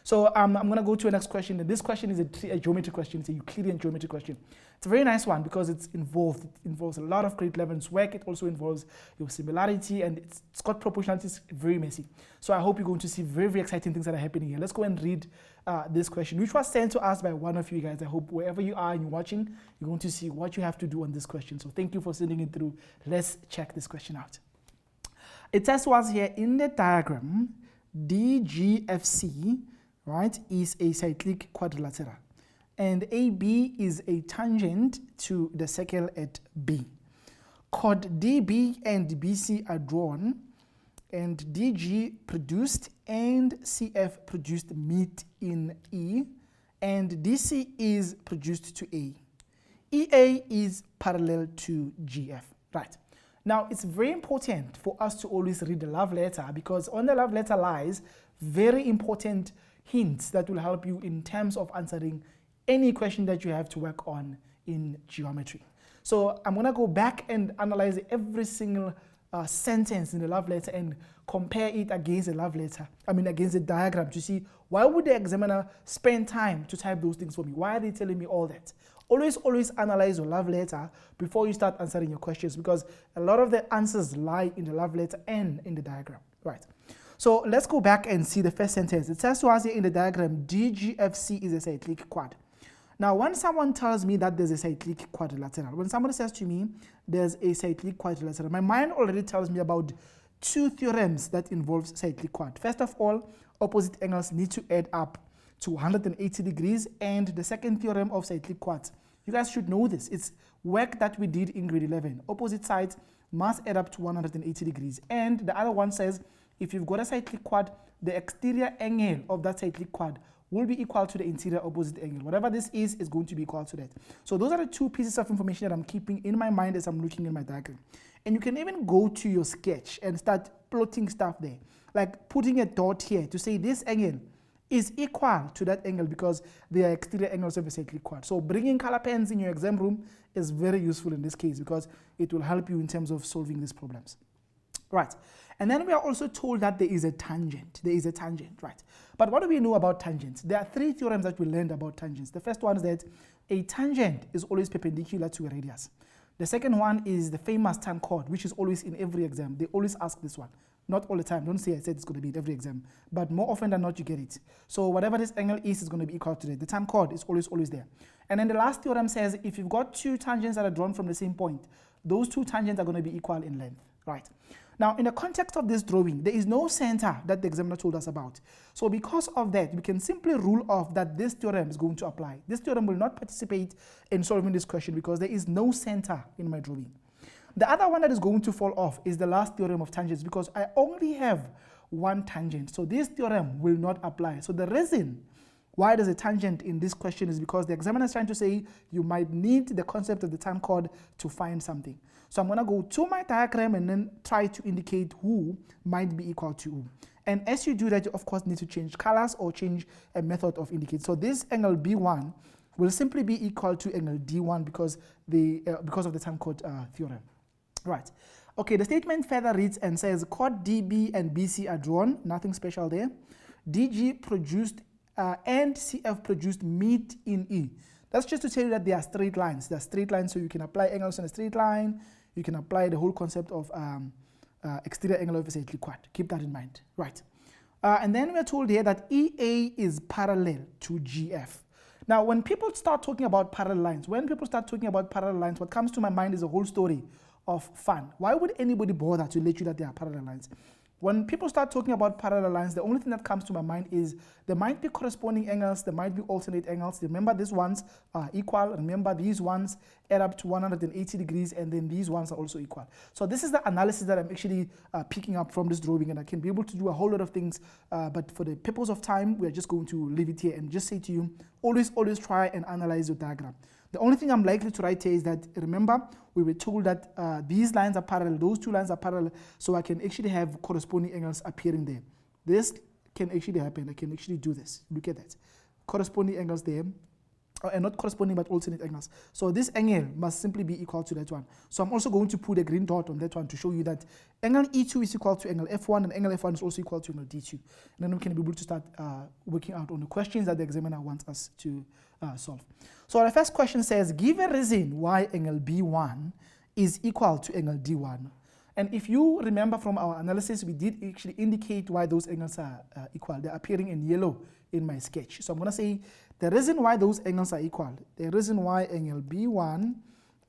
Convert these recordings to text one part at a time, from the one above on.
So I'm going to go to the next question. And this question is a geometry question. It's a Euclidean geometry question. It's a very nice one because it's involved. It involves a lot of grade 11's work. It also involves your similarity, and it's got proportionality. It's very messy. So I hope you're going to see very, very exciting things that are happening here. Let's go and read this question, which was sent to us by one of you guys. I hope wherever you are and you're watching, you're going to see what you have to do on this question. So thank you for sending it through. Let's check this question out. It says to us here in the diagram, DGFC, right, is a cyclic quadrilateral, and AB is a tangent to the circle at B. Chord DB and BC are drawn, and DG produced and CF produced meet in E, and DC is produced to A. EA is parallel to GF, right? Now, it's very important for us to always read the love letter, because on the love letter lies very important hints that will help you in terms of answering any question that you have to work on in geometry. So I'm going to go back and analyze every single sentence in the love letter and compare it against the love letter, against the diagram, to see why would the examiner spend time to type those things for me? Why are they telling me all that? Always analyze your love letter before you start answering your questions, because a lot of the answers lie in the love letter and in the diagram, right? So let's go back and see the first sentence. It says to us here in the diagram, DGFC is a cyclic quad. Now, when someone tells me that there's a cyclic quadrilateral, when somebody says to me there's a cyclic quadrilateral, my mind already tells me about two theorems that involve cyclic quad. First of all, opposite angles need to add up to 180 degrees, and the second theorem of cyclic quads, you guys should know this. It's work that we did in grade 11. Opposite sides must add up to 180 degrees. And the other one says, if you've got a cyclic quad, the exterior angle of that cyclic quad will be equal to the interior opposite angle. Whatever this is going to be equal to that. So those are the two pieces of information that I'm keeping in my mind as I'm looking in my diagram. And you can even go to your sketch and start plotting stuff there. Like putting a dot here to say this angle is equal to that angle because they are exterior angles of a cyclic quad. So bringing color pens in your exam room is very useful in this case because it will help you in terms of solving these problems. Right. And then we are also told that there is a tangent. There is a tangent, right? But what do we know about tangents? There are three theorems that we learned about tangents. The first one is that a tangent is always perpendicular to a radius. The second one is the famous tan chord, which is always in every exam. They always ask this one. Not all the time. Don't say I said it's going to be in every exam. But more often than not, you get it. So whatever this angle is going to be equal to that. The tan chord is always there. And then the last theorem says if you've got two tangents that are drawn from the same point, those two tangents are going to be equal in length, right? Now, in the context of this drawing, there is no center that the examiner told us about. So because of that, we can simply rule off that this theorem is going to apply. This theorem will not participate in solving this question because there is no center in my drawing. The other one that is going to fall off is the last theorem of tangents because I only have one tangent. So this theorem will not apply. So the reason why there's a tangent in this question is because the examiner is trying to say you might need the concept of the tan chord to find something. So I'm going to go to my diagram and then try to indicate who might be equal to who. And as you do that, you of course need to change colors or change a method of indicating. So this angle B1 will simply be equal to angle D1 because of the tan chord theorem. Right. Okay, the statement further reads and says chord DB and BC are drawn, nothing special there. DG produced and CF produced meet in E. That's just to tell you that they are straight lines. They are straight lines, so you can apply angles on a straight line. You can apply the whole concept of exterior angle of a cyclic quad. Keep that in mind. Right. And then we're told here that EA is parallel to GF. Now, when people start talking about parallel lines, what comes to my mind is a whole story of fun. Why would anybody bother to let you that there are parallel lines? When people start talking about parallel lines, the only thing that comes to my mind is there might be corresponding angles, there might be alternate angles. Remember, these ones are equal. Remember, these ones add up to 180 degrees, and then these ones are also equal. So this is the analysis that I'm actually picking up from this drawing, and I can be able to do a whole lot of things. But for the purpose of time, we're just going to leave it here and just say to you, always try and analyze your diagram. The only thing I'm likely to write here is that, remember, we were told that these lines are parallel, those two lines are parallel, so I can actually have corresponding angles appearing there. This can actually happen. I can actually do this. Look at that. Corresponding angles there. and not corresponding but alternate angles. So this angle must simply be equal to that one. So I'm also going to put a green dot on that one to show you that angle E2 is equal to angle F1 and angle F1 is also equal to angle D2. And then we can be able to start working out on the questions that the examiner wants us to solve. So the first question says, give a reason why angle B1 is equal to angle D1. And if you remember from our analysis, we did actually indicate why those angles are equal. They're appearing in yellow in my sketch. So I'm going to say the reason why those angles are equal, the reason why angle B1,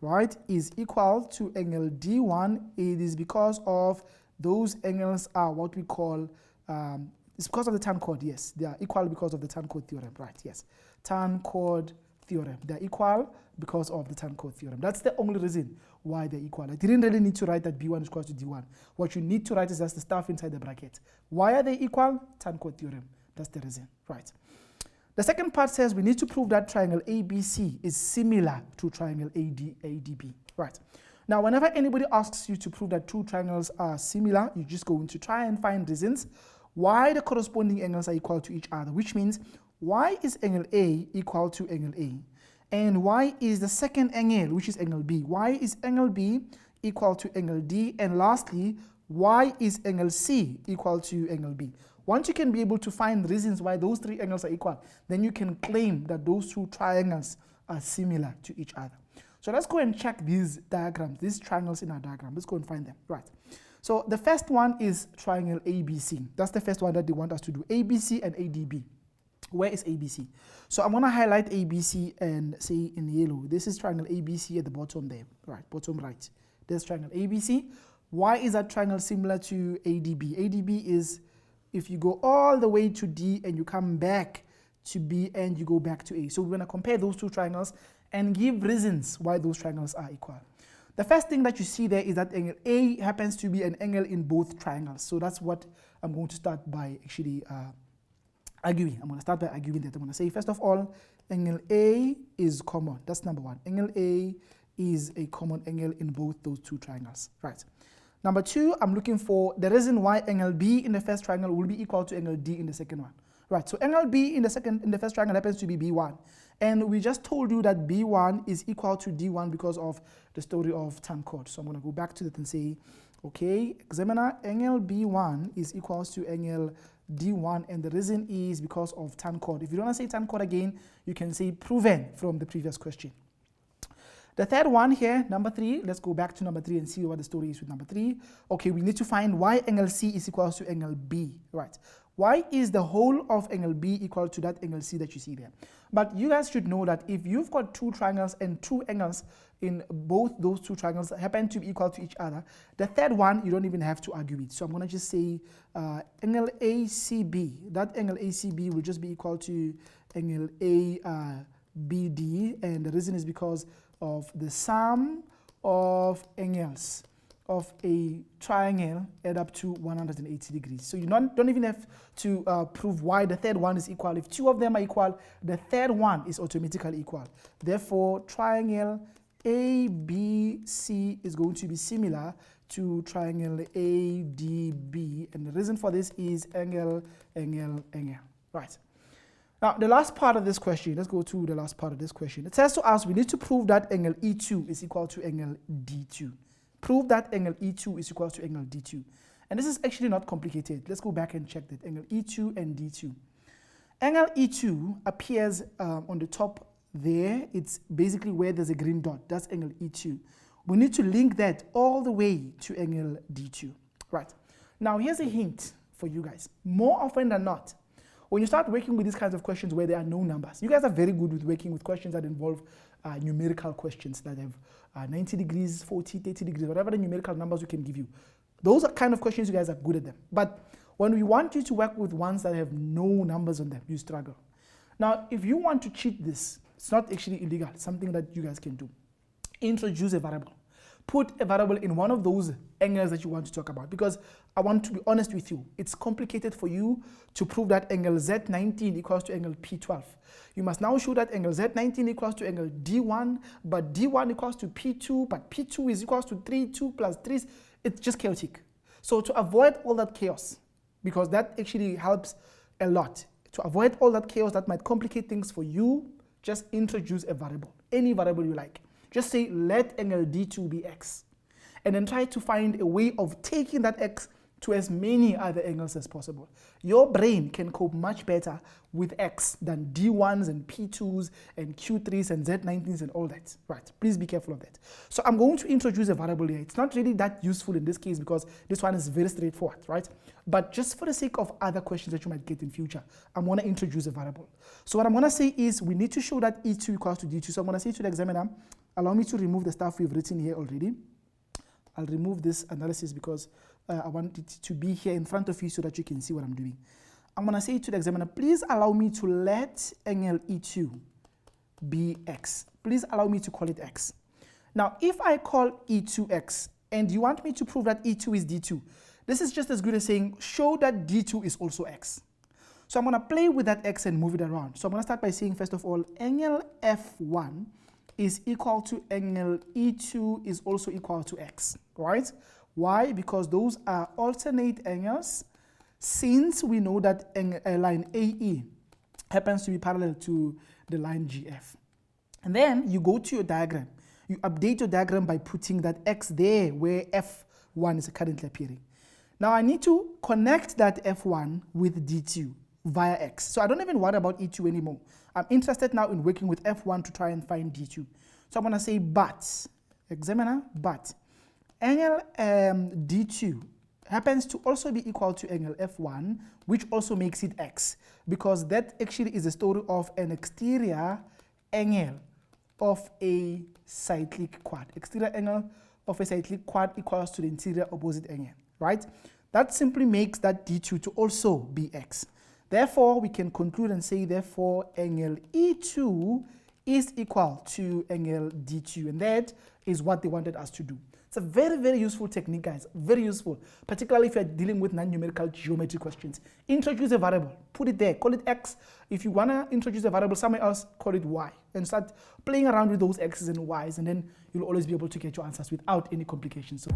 right, is equal to angle D1, it is because of those angles are what we call, it's because of the tan chord, yes. They are equal because of the tan chord theorem, right, yes. Tan chord theorem. They're equal because of the tan chord theorem. That's the only reason why they're equal. I didn't really need to write that B1 is equal to D1. What you need to write is just the stuff inside the bracket. Why are they equal? Tan chord theorem. That's the reason, right? The second part says we need to prove that triangle ABC is similar to triangle ADB, right? Now, whenever anybody asks you to prove that two triangles are similar, you're just going to try and find reasons why the corresponding angles are equal to each other, which means why is angle A equal to angle A? And why is the second angle, which is angle B, why is angle B equal to angle D? And lastly, why is angle C equal to angle B? Once you can be able to find reasons why those three angles are equal, then you can claim that those two triangles are similar to each other. So let's go and check these diagrams, these triangles in our diagram. Let's go and find them, right? So the first one is triangle ABC. That's the first one that they want us to do, ABC and ADB. Where is ABC? So I'm going to highlight ABC and say in yellow, this is triangle ABC at the bottom there, right, bottom right. There's triangle ABC. Why is that triangle similar to ADB? ADB is if you go all the way to D and you come back to B and you go back to A. So we're going to compare those two triangles and give reasons why those triangles are equal. The first thing that you see there is that angle A happens to be an angle in both triangles. So that's what I'm going to start by actually arguing. I'm going to start by arguing that. I'm going to say, first of all, angle A is common. That's number one. Angle A is a common angle in both those two triangles. Right. Number two, I'm looking for the reason why angle B in the first triangle will be equal to angle D in the second one. Right. So angle B in the first triangle happens to be B1. And we just told you that B1 is equal to D1 because of the story of tan chord. So I'm going to go back to that and say, okay, examiner, angle B1 is equal to angle D1, and the reason is because of tan chord. If you don't want to say tan chord again, you can say proven from the previous question. The third one here, number 3, let's go back to number 3 and see what the story is with number 3. Okay, we need to find why angle C is equal to angle B, right? Why is the whole of angle B equal to that angle C that you see there? But you guys should know that if you've got two triangles and two angles in both those two triangles happen to be equal to each other, the third one you don't even have to argue with. So I'm going to just say angle ACB. That angle ACB will just be equal to angle ABD, and the reason is because of the sum of angles of a triangle add up to 180 degrees. So you don't even have to prove why the third one is equal. If two of them are equal, the third one is automatically equal. Therefore, triangle ABC is going to be similar to triangle ADB. And the reason for this is angle. Right. Now, the last part of this question, let's go to the last part of this question. It says to us, we need to prove that angle E2 is equal to angle D2. Prove that angle E2 is equal to angle D2. And this is actually not complicated. Let's go back and check that. Angle E2 and D2. Angle E2 appears on the top there. It's basically where there's a green dot. That's angle E2. We need to link that all the way to angle D2. Right. Now, here's a hint for you guys. More often than not, when you start working with these kinds of questions where there are no numbers, you guys are very good with working with questions that involve numerical questions that have 90 degrees, 40, 30 degrees, whatever the numerical numbers we can give you. Those are kind of questions you guys are good at them. But when we want you to work with ones that have no numbers on them, you struggle. Now, if you want to cheat this, it's not actually illegal. It's something that you guys can do. Introduce a variable. Put a variable in one of those angles that you want to talk about, because I want to be honest with you. It's complicated for you to prove that angle Z19 equals to angle P12. You must now show that angle Z19 equals to angle D1, but D1 equals to P2, but P2 is equals to 3, 2 plus 3. It's just chaotic. So to avoid all that chaos, because that actually helps a lot, to avoid all that chaos that might complicate things for you, just introduce a variable, any variable you like. Just say, let angle D2 be x. And then try to find a way of taking that x to as many other angles as possible. Your brain can cope much better with x than D1s and P2s and Q3s and Z19s and all that. Right, please be careful of that. So I'm going to introduce a variable here. It's not really that useful in this case because this one is very straightforward, right? But just for the sake of other questions that you might get in future, I'm going to introduce a variable. So what I'm going to say is we need to show that E2 equals to D2. So I'm going to say to the examiner, allow me to remove the stuff we've written here already. I'll remove this analysis because I want it to be here in front of you so that you can see what I'm doing. I'm going to say to the examiner, please allow me to let angle E2 be x. Please allow me to call it x. Now, if I call E2 x and you want me to prove that E2 is D2, this is just as good as saying, show that D2 is also x. So I'm going to play with that x and move it around. So I'm going to start by saying, first of all, angle F1 is equal to angle E2 is also equal to x, right? Why? Because those are alternate angles, since we know that line AE happens to be parallel to the line GF. And then you go to your diagram. You update your diagram by putting that x there where F1 is currently appearing. Now I need to connect that F1 with D2 via x. So I don't even worry about E2 anymore. I'm interested now in working with F1 to try and find D2. So I'm going to say but, examiner, but angle D2 happens to also be equal to angle F1, which also makes it x, because that actually is the story of an exterior angle of a cyclic quad. Exterior angle of a cyclic quad equals to the interior opposite angle, right? That simply makes that D2 to also be x. Therefore, we can conclude and say, therefore, angle E2 is equal to angle D2, and that is what they wanted us to do. It's a very, very useful technique, guys, very useful, particularly if you're dealing with non-numerical geometry questions. Introduce a variable, put it there, call it x. If you want to introduce a variable somewhere else, call it y, and start playing around with those x's and y's, and then you'll always be able to get your answers without any complications. So